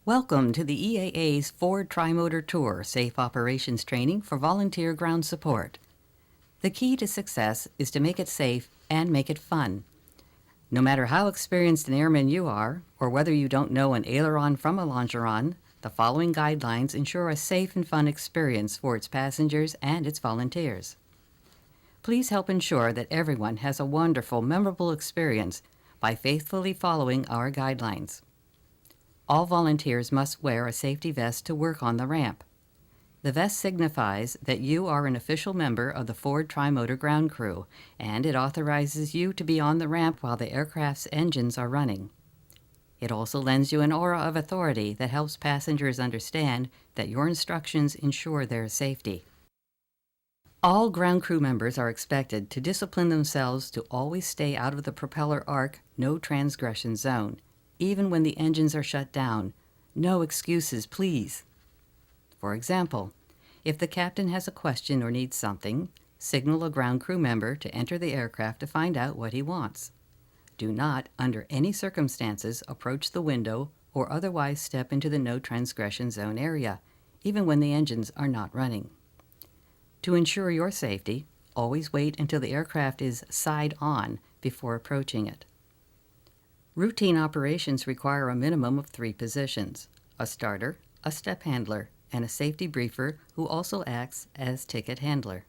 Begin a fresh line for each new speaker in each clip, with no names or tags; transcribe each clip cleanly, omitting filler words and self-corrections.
Welcome to the EAA's Ford Tri-Motor Tour Safe Operations Training for Volunteer Ground Support. The key to success is to make it safe and make it fun. No matter how experienced an airman you are, or whether you don't know an aileron from a longeron, the following guidelines ensure a safe and fun experience for its passengers and its volunteers. Please help ensure that everyone has a wonderful, memorable experience by faithfully following our guidelines. All volunteers must wear a safety vest to work on the ramp. The vest signifies that you are an official member of the Ford Tri-Motor ground crew, and it authorizes you to be on the ramp while the aircraft's engines are running. It also lends you an aura of authority that helps passengers understand that your instructions ensure their safety. All ground crew members are expected to discipline themselves to always stay out of the propeller arc, no transgression zone. Even when the engines are shut down. No excuses, please. For example, if the captain has a question or needs something, signal a ground crew member to enter the aircraft to find out what he wants. Do not, under any circumstances, approach the window or otherwise step into the no transgression zone area, even when the engines are not running. To ensure your safety, always wait until the aircraft is side on before approaching it. Routine operations require a minimum of 3 positions: a starter, a step handler, and a safety briefer who also acts as ticket handler.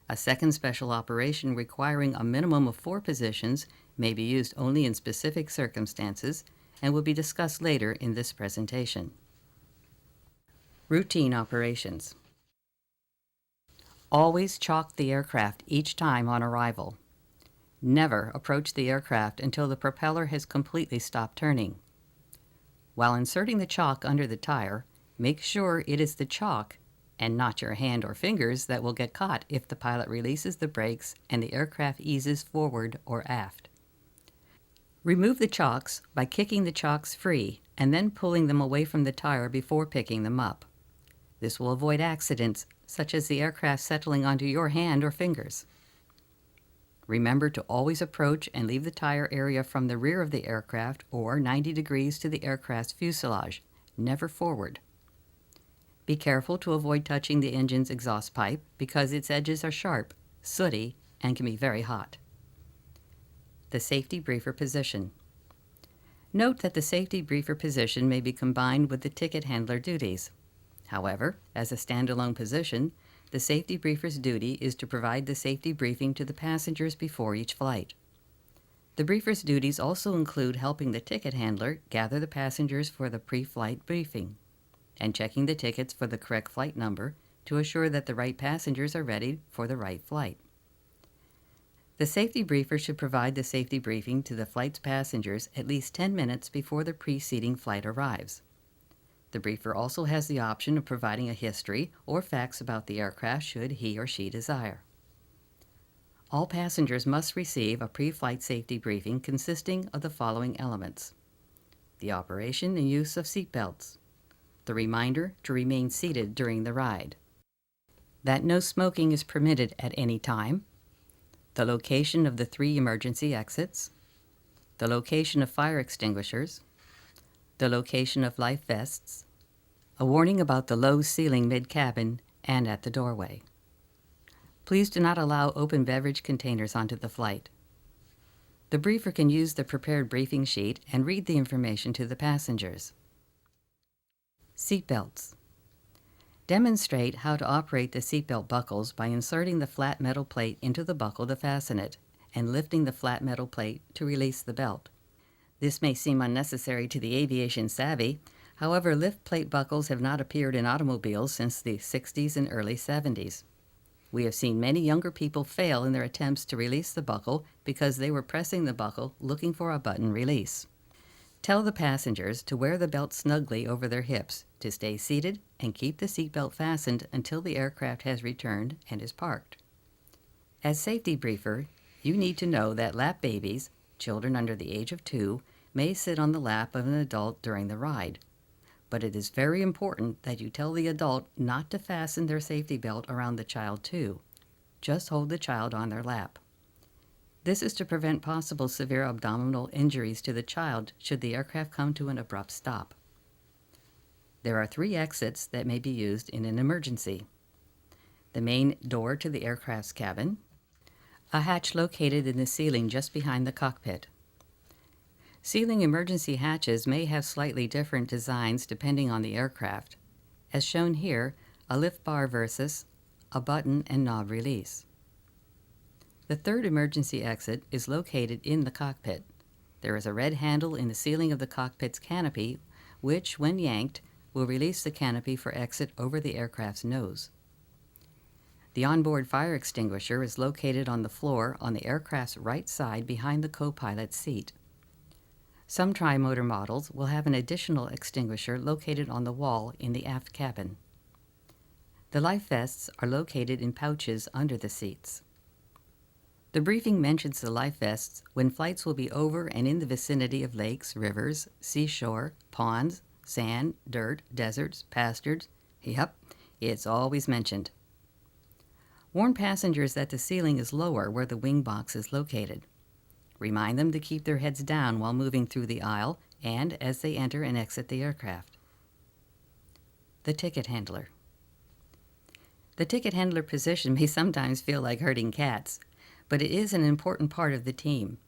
A second special operation requiring a minimum of 4 positions may be used only in specific circumstances and will be discussed later in this presentation. Routine operations. Always chalk the aircraft each time on arrival. Never approach the aircraft until the propeller has completely stopped turning. While inserting the chalk under the tire, make sure it is the chalk and not your hand or fingers that will get caught if the pilot releases the brakes and the aircraft eases forward or aft. Remove the chalks by kicking the chalks free and then pulling them away from the tire before picking them up. This will avoid accidents, such as the aircraft settling onto your hand or fingers. Remember to always approach and leave the tire area from the rear of the aircraft or 90 degrees to the aircraft's fuselage, never forward. Be careful to avoid touching the engine's exhaust pipe because its edges are sharp, sooty, and can be very hot. The safety briefer position. Note that the safety briefer position may be combined with the ticket handler duties. However, as a standalone position, the safety briefer's duty is to provide the safety briefing to the passengers before each flight. The briefer's duties also include helping the ticket handler gather the passengers for the pre-flight briefing and checking the tickets for the correct flight number to assure that the right passengers are ready for the right flight. The safety briefer should provide the safety briefing to the flight's passengers at least 10 minutes before the preceding flight arrives. The briefer also has the option of providing a history or facts about the aircraft should he or she desire. All passengers must receive a pre-flight safety briefing consisting of the following elements: the operation and use of seat belts, the reminder to remain seated during the ride, that no smoking is permitted at any time, the location of the 3 emergency exits, the location of fire extinguishers, the location of life vests, a warning about the low ceiling mid-cabin and at the doorway. Please do not allow open beverage containers onto the flight. The briefer can use the prepared briefing sheet and read the information to the passengers. Seat belts. Demonstrate how to operate the seatbelt buckles by inserting the flat metal plate into the buckle to fasten it and lifting the flat metal plate to release the belt. This may seem unnecessary to the aviation savvy. However, lift plate buckles have not appeared in automobiles since the 60s and early 70s. We have seen many younger people fail in their attempts to release the buckle because they were pressing the buckle looking for a button release. Tell the passengers to wear the belt snugly over their hips, to stay seated, and keep the seatbelt fastened until the aircraft has returned and is parked. As safety briefer, you need to know that lap babies, children under the age of 2, may sit on the lap of an adult during the ride. But it is very important that you tell the adult not to fasten their safety belt around the child too. Just hold the child on their lap. This is to prevent possible severe abdominal injuries to the child should the aircraft come to an abrupt stop. There are 3 exits that may be used in an emergency: the main door to the aircraft's cabin, a hatch located in the ceiling just behind the cockpit. Ceiling emergency hatches may have slightly different designs depending on the aircraft, as shown here, a lift bar versus a button and knob release. The third emergency exit is located in the cockpit. There is a red handle in the ceiling of the cockpit's canopy, which, when yanked, will release the canopy for exit over the aircraft's nose. The onboard fire extinguisher is located on the floor on the aircraft's right side behind the co-pilot's seat. Some tri-motor models will have an additional extinguisher located on the wall in the aft cabin. The life vests are located in pouches under the seats. The briefing mentions the life vests when flights will be over and in the vicinity of lakes, rivers, seashore, ponds, sand, dirt, deserts, pastures. Yep, it's always mentioned. Warn passengers that the ceiling is lower where the wing box is located. Remind them to keep their heads down while moving through the aisle and as they enter and exit the aircraft. The ticket handler. The ticket handler position may sometimes feel like herding cats, but it is an important part of the team.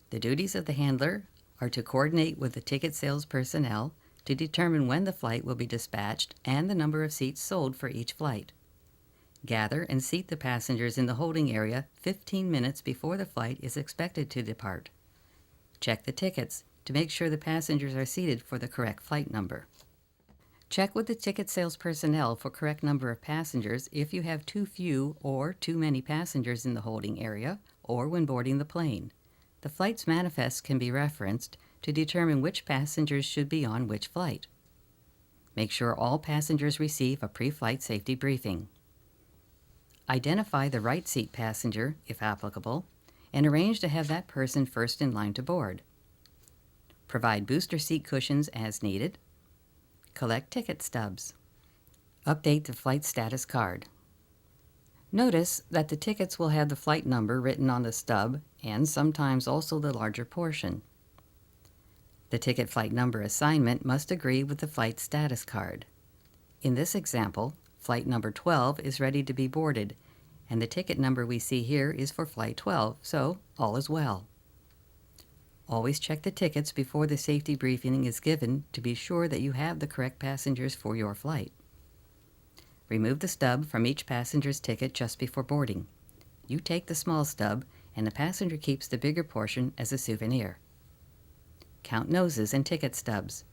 The duties of the handler are to coordinate with the ticket sales personnel to determine when the flight will be dispatched and the number of seats sold for each flight. Gather and seat the passengers in the holding area 15 minutes before the flight is expected to depart. Check the tickets to make sure the passengers are seated for the correct flight number. Check with the ticket sales personnel for correct number of passengers if you have too few or too many passengers in the holding area or when boarding the plane. The flight's manifest can be referenced to determine which passengers should be on which flight. Make sure all passengers receive a pre-flight safety briefing. Identify the right seat passenger, if applicable, and arrange to have that person first in line to board. Provide booster seat cushions as needed. Collect ticket stubs. Update the flight status card. Notice that the tickets will have the flight number written on the stub and sometimes also the larger portion. The ticket flight number assignment must agree with the flight status card. In this example, flight number 12 is ready to be boarded, and the ticket number we see here is for flight 12, so all is well. Always check the tickets before the safety briefing is given to be sure that you have the correct passengers for your flight. Remove the stub from each passenger's ticket just before boarding. You take the small stub, and the passenger keeps the bigger portion as a souvenir. Count noses and ticket stubs.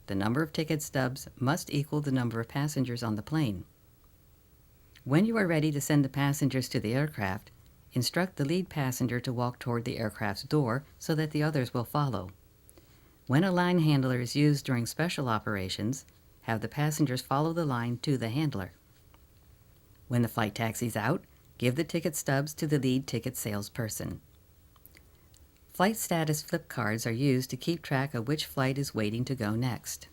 The number of ticket stubs must equal the number of passengers on the plane. When you are ready to send the passengers to the aircraft, instruct the lead passenger to walk toward the aircraft's door so that the others will follow. When a line handler is used during special operations, have the passengers follow the line to the handler. When the flight taxis out, give the ticket stubs to the lead ticket salesperson. Flight status flip cards are used to keep track of which flight is waiting to go next.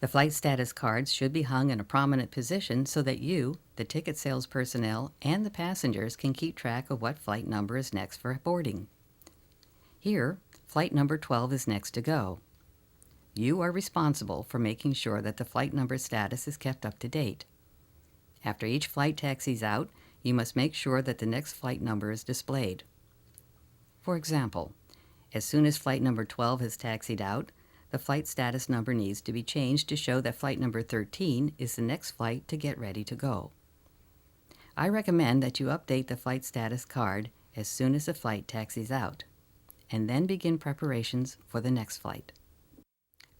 The flight status cards should be hung in a prominent position so that you, the ticket sales personnel, and the passengers can keep track of what flight number is next for boarding. Here, flight number 12 is next to go. You are responsible for making sure that the flight number status is kept up to date. After each flight taxis out, you must make sure that the next flight number is displayed. For example, as soon as flight number 12 has taxied out, the flight status number needs to be changed to show that flight number 13 is the next flight to get ready to go. I recommend that you update the flight status card as soon as the flight taxis out, and then begin preparations for the next flight.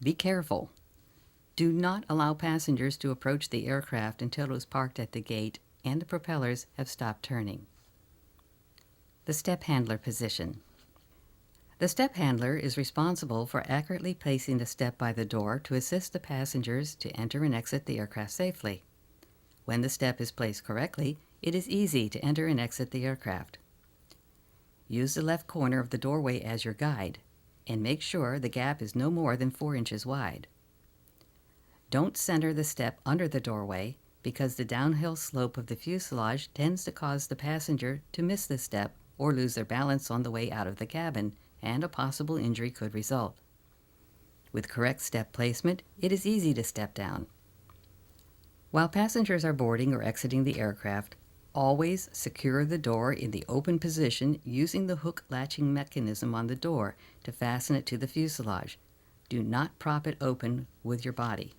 Be careful. Do not allow passengers to approach the aircraft until it is parked at the gate and the propellers have stopped turning. The step handler position. The step handler is responsible for accurately placing the step by the door to assist the passengers to enter and exit the aircraft safely. When the step is placed correctly, it is easy to enter and exit the aircraft. Use the left corner of the doorway as your guide, and make sure the gap is no more than 4 inches wide. Don't center the step under the doorway because the downhill slope of the fuselage tends to cause the passenger to miss the step or lose their balance on the way out of the cabin, and a possible injury could result. With correct step placement, it is easy to step down. While passengers are boarding or exiting the aircraft, always secure the door in the open position using the hook latching mechanism on the door to fasten it to the fuselage. Do not prop it open with your body.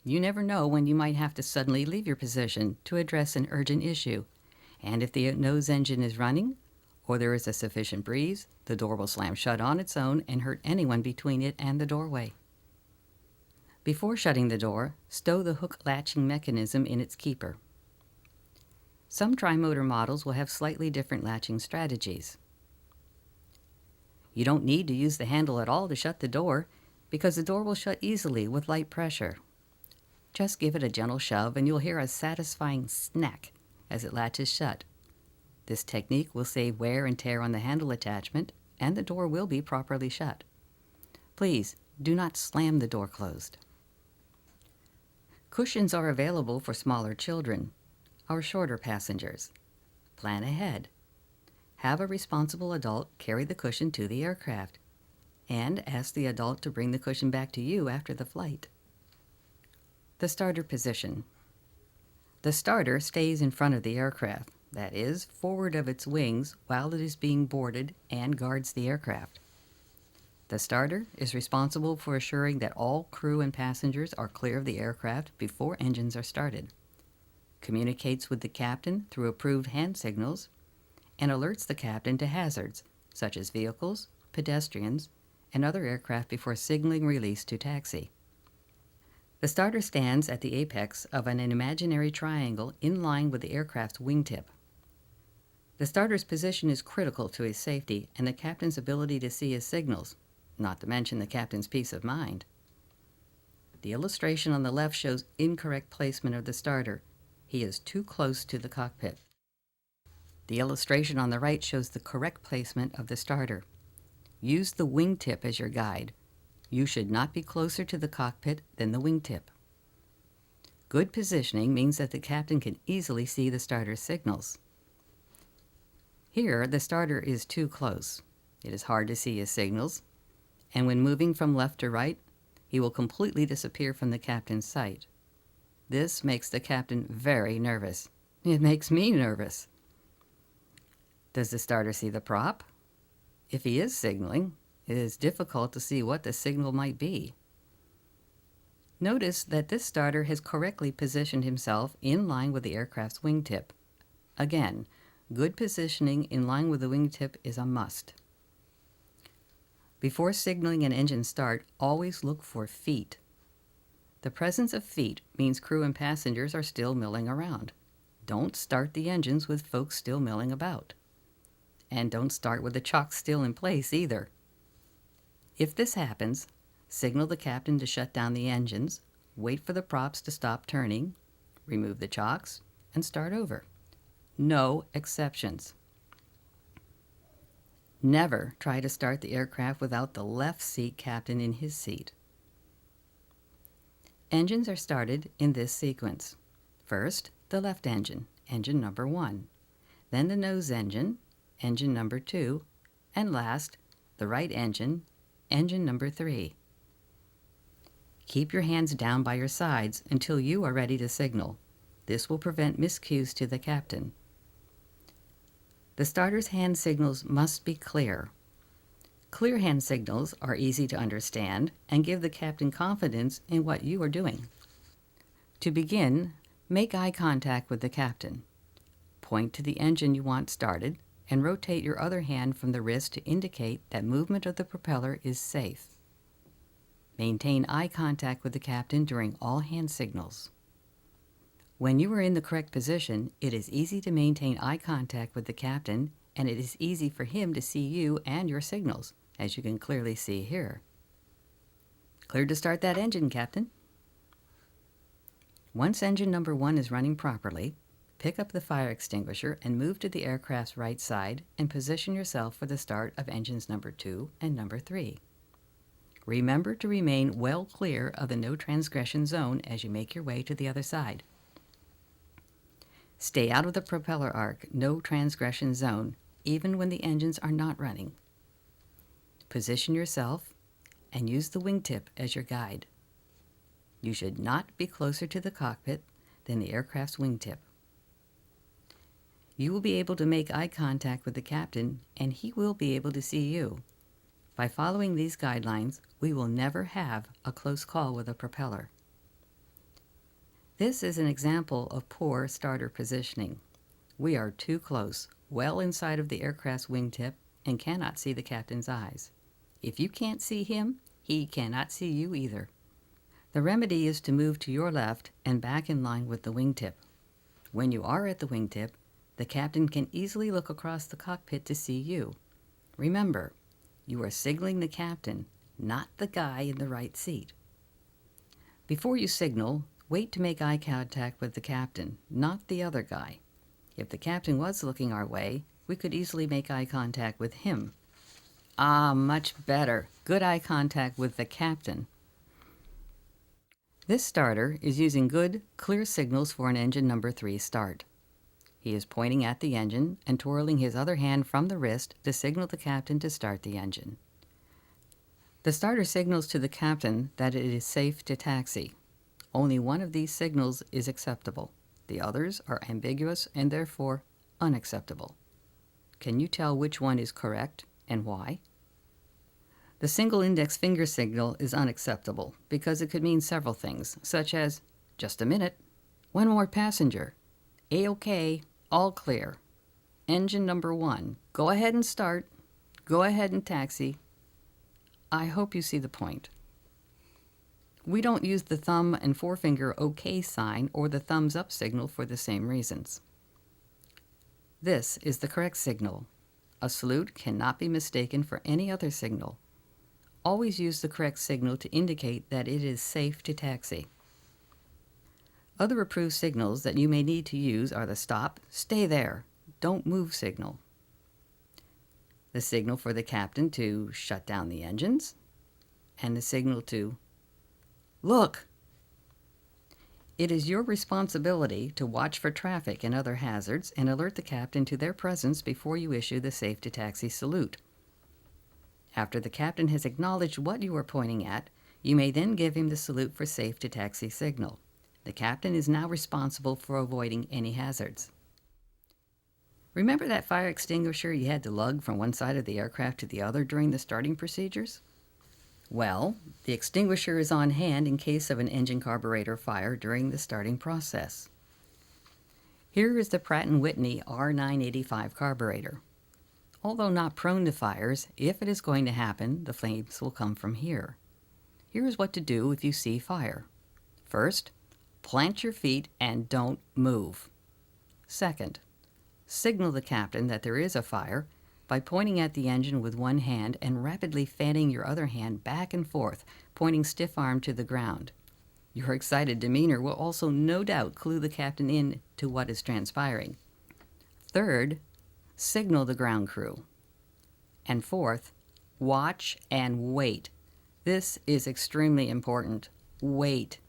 You never know when you might have to suddenly leave your position to address an urgent issue, and if the nose engine is running, or there is a sufficient breeze, the door will slam shut on its own and hurt anyone between it and the doorway. Before shutting the door, stow the hook latching mechanism in its keeper. Some tri-motor models will have slightly different latching strategies. You don't need to use the handle at all to shut the door, because the door will shut easily with light pressure. Just give it a gentle shove and you'll hear a satisfying snack as it latches shut. This technique will save wear and tear on the handle attachment, and the door will be properly shut. Please do not slam the door closed. Cushions are available for smaller children or shorter passengers. Plan ahead. Have a responsible adult carry the cushion to the aircraft, and ask the adult to bring the cushion back to you after the flight. The starter position. The starter stays in front of the aircraft, that is, forward of its wings while it is being boarded, and guards the aircraft. The starter is responsible for assuring that all crew and passengers are clear of the aircraft before engines are started, communicates with the captain through approved hand signals, and alerts the captain to hazards, such as vehicles, pedestrians, and other aircraft before signaling release to taxi. The starter stands at the apex of an imaginary triangle in line with the aircraft's wingtip. The starter's position is critical to his safety and the captain's ability to see his signals, not to mention the captain's peace of mind. The illustration on the left shows incorrect placement of the starter. He is too close to the cockpit. The illustration on the right shows the correct placement of the starter. Use the wingtip as your guide. You should not be closer to the cockpit than the wingtip. Good positioning means that the captain can easily see the starter's signals. Here, the starter is too close. It is hard to see his signals, and when moving from left to right, he will completely disappear from the captain's sight. This makes the captain very nervous. It makes me nervous. Does the starter see the prop? If he is signaling, it is difficult to see what the signal might be. Notice that this starter has correctly positioned himself in line with the aircraft's wingtip. Again, good positioning in line with the wingtip is a must. Before signaling an engine start, always look for feet. The presence of feet means crew and passengers are still milling around. Don't start the engines with folks still milling about. And don't start with the chocks still in place either. If this happens, signal the captain to shut down the engines, wait for the props to stop turning, remove the chocks, and start over. No exceptions. Never try to start the aircraft without the left seat captain in his seat. Engines are started in this sequence. First, the left engine, engine number 1. Then the nose engine, engine number 2. And last, the right engine, engine number 3. Keep your hands down by your sides until you are ready to signal. This will prevent miscues to the captain. The starter's hand signals must be clear. Clear hand signals are easy to understand and give the captain confidence in what you are doing. To begin, make eye contact with the captain. Point to the engine you want started and rotate your other hand from the wrist to indicate that movement of the propeller is safe. Maintain eye contact with the captain during all hand signals. When you are in the correct position, it is easy to maintain eye contact with the captain, and it is easy for him to see you and your signals, as you can clearly see here. Cleared to start that engine, Captain. Once engine number 1 is running properly, pick up the fire extinguisher and move to the aircraft's right side and position yourself for the start of engines number 2 and number 3. Remember to remain well clear of the no transgression zone as you make your way to the other side. Stay out of the propeller arc, no transgression zone, even when the engines are not running. Position yourself and use the wingtip as your guide. You should not be closer to the cockpit than the aircraft's wingtip. You will be able to make eye contact with the captain, and he will be able to see you. By following these guidelines, we will never have a close call with a propeller. This is an example of poor starter positioning. We are too close, well inside of the aircraft's wingtip, and cannot see the captain's eyes. If you can't see him, he cannot see you either. The remedy is to move to your left and back in line with the wingtip. When you are at the wingtip, the captain can easily look across the cockpit to see you. Remember, you are signaling the captain, not the guy in the right seat. Before you signal, wait to make eye contact with the captain, not the other guy. If the captain was looking our way, we could easily make eye contact with him. Much better. Good eye contact with the captain. This starter is using good, clear signals for an engine number 3 start. He is pointing at the engine and twirling his other hand from the wrist to signal the captain to start the engine. The starter signals to the captain that it is safe to taxi. Only one of these signals is acceptable. The others are ambiguous and therefore unacceptable. Can you tell which one is correct and why? The single index finger signal is unacceptable because it could mean several things, such as, just a minute, one more passenger, A-OK, all clear, engine number 1, go ahead and start, go ahead and taxi. I hope you see the point. We don't use the thumb and forefinger OK sign or the thumbs up signal for the same reasons. This is the correct signal. A salute cannot be mistaken for any other signal. Always use the correct signal to indicate that it is safe to taxi. Other approved signals that you may need to use are the stop, stay there, don't move signal, the signal for the captain to shut down the engines, and the signal to look. It is your responsibility to watch for traffic and other hazards and alert the captain to their presence before you issue the safe to taxi salute. After the captain has acknowledged what you are pointing at, you may then give him the salute for safe to taxi signal. The captain is now responsible for avoiding any hazards. Remember that fire extinguisher you had to lug from one side of the aircraft to the other during the starting procedures? Well, the extinguisher is on hand in case of an engine carburetor fire during the starting process. Here is the Pratt & Whitney R985 carburetor. Although not prone to fires, if it is going to happen, the flames will come from here. Here is what to do if you see fire. First, plant your feet and don't move. Second, signal the captain that there is a fire by pointing at the engine with one hand and rapidly fanning your other hand back and forth, pointing stiff-armed to the ground. Your excited demeanor will also no doubt clue the captain in to what is transpiring. Third, signal the ground crew. And fourth, watch and wait. This is extremely important. Wait.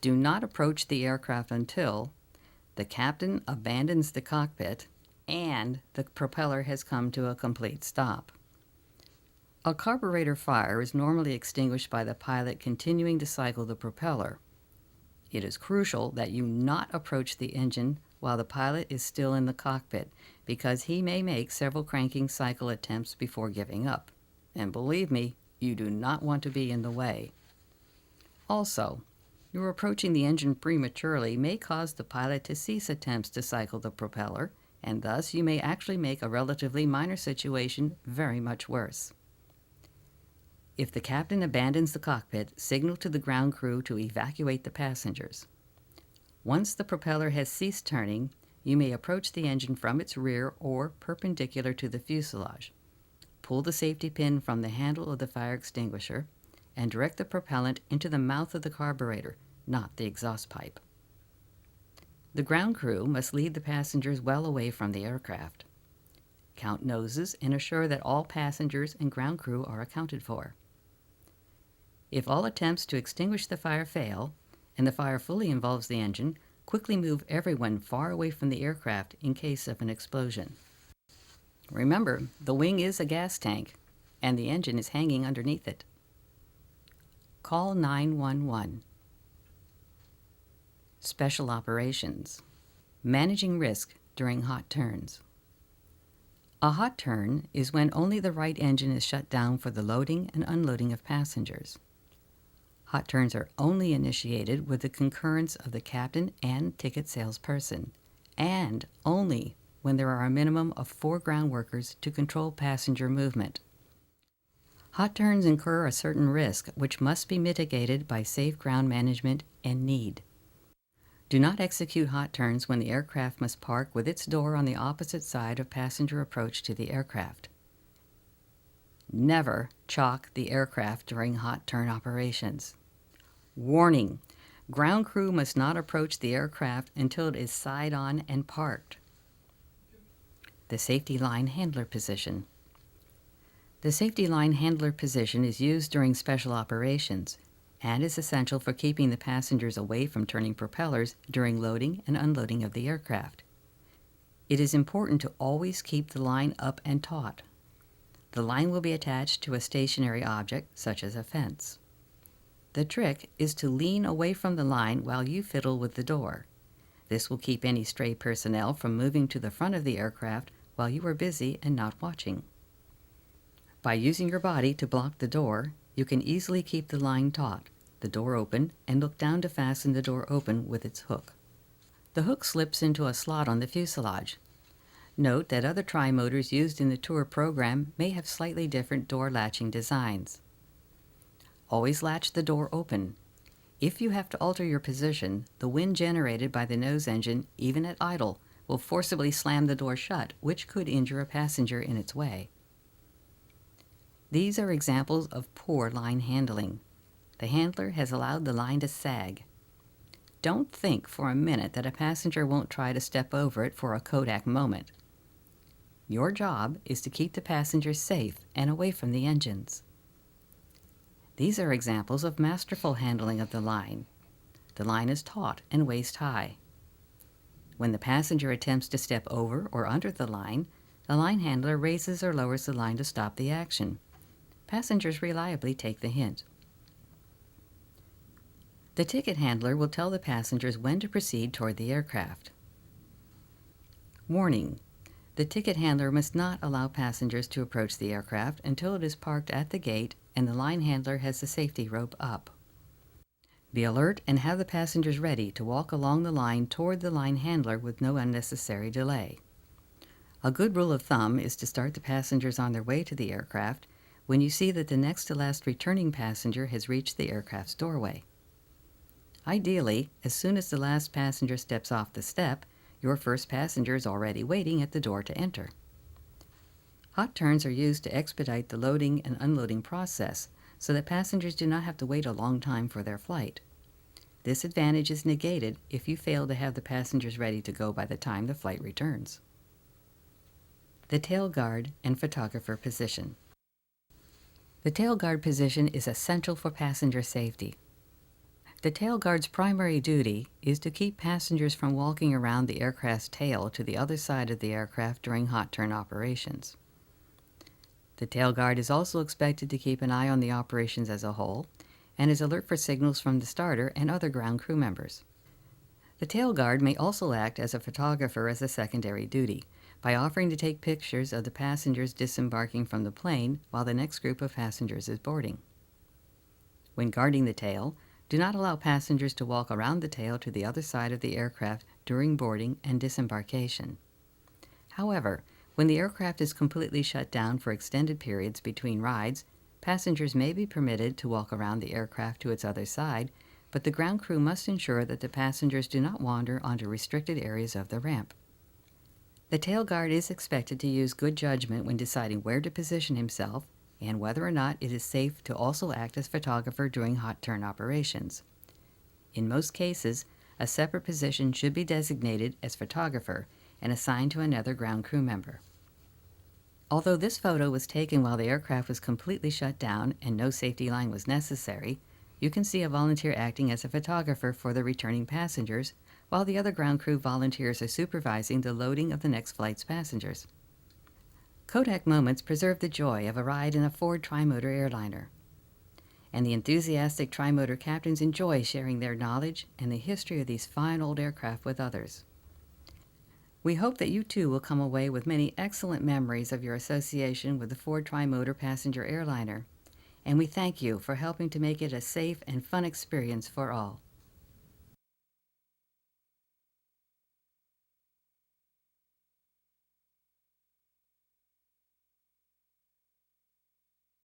Do not approach the aircraft until the captain abandons the cockpit and the propeller has come to a complete stop. A carburetor fire is normally extinguished by the pilot continuing to cycle the propeller. It is crucial that you not approach the engine while the pilot is still in the cockpit, because he may make several cranking cycle attempts before giving up. And believe me, you do not want to be in the way. Also, your approaching the engine prematurely may cause the pilot to cease attempts to cycle the propeller, and thus you may actually make a relatively minor situation very much worse. If the captain abandons the cockpit, signal to the ground crew to evacuate the passengers. Once the propeller has ceased turning, you may approach the engine from its rear or perpendicular to the fuselage. Pull the safety pin from the handle of the fire extinguisher and direct the propellant into the mouth of the carburetor, not the exhaust pipe. The ground crew must lead the passengers well away from the aircraft. Count noses and assure that all passengers and ground crew are accounted for. If all attempts to extinguish the fire fail, and the fire fully involves the engine, quickly move everyone far away from the aircraft in case of an explosion. Remember, the wing is a gas tank, and the engine is hanging underneath it. Call 911. Special operations. Managing risk during hot turns. A hot turn is when only the right engine is shut down for the loading and unloading of passengers. Hot turns are only initiated with the concurrence of the captain and ticket salesperson, and only when there are a minimum of 4 ground workers to control passenger movement. Hot turns incur a certain risk which must be mitigated by safe ground management and need. Do not execute hot turns when the aircraft must park with its door on the opposite side of passenger approach to the aircraft. Never chalk the aircraft during hot turn operations. Warning: ground crew must not approach the aircraft until it is side on and parked. The safety line handler position. The safety line handler position is used during special operations and is essential for keeping the passengers away from turning propellers during loading and unloading of the aircraft. It is important to always keep the line up and taut. The line will be attached to a stationary object, such as a fence. The trick is to lean away from the line while you fiddle with the door. This will keep any stray personnel from moving to the front of the aircraft while you are busy and not watching. By using your body to block the door, you can easily keep the line taut, the door open, and look down to fasten the door open with its hook. The hook slips into a slot on the fuselage. Note that other tri-motors used in the tour program may have slightly different door latching designs. Always latch the door open. If you have to alter your position, the wind generated by the nose engine, even at idle, will forcibly slam the door shut, which could injure a passenger in its way. These are examples of poor line handling. The handler has allowed the line to sag. Don't think for a minute that a passenger won't try to step over it for a Kodak moment. Your job is to keep the passengers safe and away from the engines. These are examples of masterful handling of the line. The line is taut and waist high. When the passenger attempts to step over or under the line handler raises or lowers the line to stop the action. Passengers reliably take the hint. The ticket handler will tell the passengers when to proceed toward the aircraft. Warning: the ticket handler must not allow passengers to approach the aircraft until it is parked at the gate and the line handler has the safety rope up. Be alert and have the passengers ready to walk along the line toward the line handler with no unnecessary delay. A good rule of thumb is to start the passengers on their way to the aircraft when you see that the next to last returning passenger has reached the aircraft's doorway. Ideally, as soon as the last passenger steps off the step, your first passenger is already waiting at the door to enter. Hot turns are used to expedite the loading and unloading process so that passengers do not have to wait a long time for their flight. This advantage is negated if you fail to have the passengers ready to go by the time the flight returns. The tail guard and photographer position. The tail guard position is essential for passenger safety. The tail guard's primary duty is to keep passengers from walking around the aircraft's tail to the other side of the aircraft during hot turn operations. The tail guard is also expected to keep an eye on the operations as a whole and is alert for signals from the starter and other ground crew members. The tail guard may also act as a photographer as a secondary duty, by offering to take pictures of the passengers disembarking from the plane while the next group of passengers is boarding. When guarding the tail, do not allow passengers to walk around the tail to the other side of the aircraft during boarding and disembarkation. However, when the aircraft is completely shut down for extended periods between rides, passengers may be permitted to walk around the aircraft to its other side, but the ground crew must ensure that the passengers do not wander onto restricted areas of the ramp. The tail guard is expected to use good judgment when deciding where to position himself and whether or not it is safe to also act as photographer during hot turn operations. In most cases, a separate position should be designated as photographer and assigned to another ground crew member. Although this photo was taken while the aircraft was completely shut down and no safety line was necessary, you can see a volunteer acting as a photographer for the returning passengers, while the other ground crew volunteers are supervising the loading of the next flight's passengers. Kodak moments preserve the joy of a ride in a Ford Tri-Motor airliner. and the enthusiastic Tri-Motor captains enjoy sharing their knowledge and the history of these fine old aircraft with others. We hope that you too will come away with many excellent memories of your association with the Ford Tri-Motor passenger airliner, and we thank you for helping to make it a safe and fun experience for all.